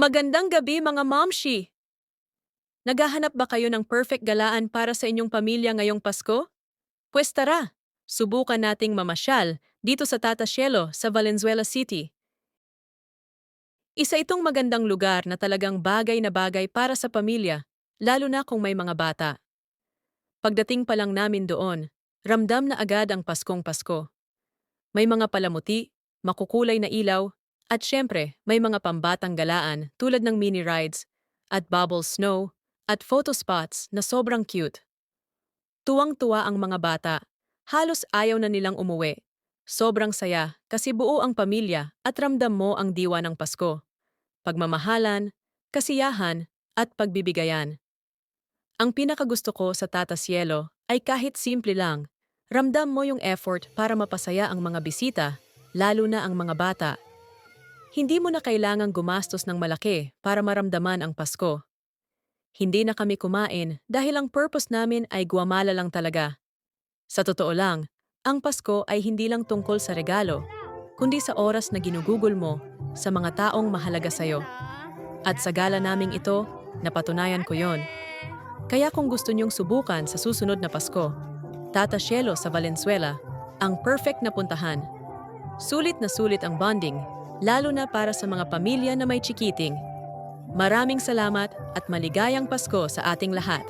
Magandang gabi mga momshi! Naghahanap ba kayo ng perfect galaan para sa inyong pamilya ngayong Pasko? Pwes tara, subukan nating mamasyal dito sa Tata Cielo sa Valenzuela City. Isa itong magandang lugar na talagang bagay na bagay para sa pamilya, lalo na kung may mga bata. Pagdating pa lang namin doon, ramdam na agad ang Paskong Pasko. May mga palamuti, makukulay na ilaw, at syempre may mga pambatang galaan tulad ng mini rides, at bubble snow, at photo spots na sobrang cute. Tuwang-tuwa ang mga bata, halos ayaw na nilang umuwi. Sobrang saya kasi buo ang pamilya at ramdam mo ang diwa ng Pasko. Pagmamahalan, kasiyahan, at pagbibigayan. Ang pinakagusto ko sa Tata Cielo ay kahit simple lang, ramdam mo yung effort para mapasaya ang mga bisita, lalo na ang mga bata. Hindi mo na kailangang gumastos ng malaki para maramdaman ang Pasko. Hindi na kami kumain dahil ang purpose namin ay guwamala lang talaga. Sa totoo lang, ang Pasko ay hindi lang tungkol sa regalo, kundi sa oras na ginugugol mo sa mga taong mahalaga sa'yo. At sa gala naming ito, napatunayan ko yon. Kaya kung gusto niyong subukan sa susunod na Pasko, Tata Cielo sa Valenzuela, ang perfect na puntahan. Sulit na sulit ang bonding, lalo na para sa mga pamilya na may chikiting. Maraming salamat at maligayang Pasko sa ating lahat.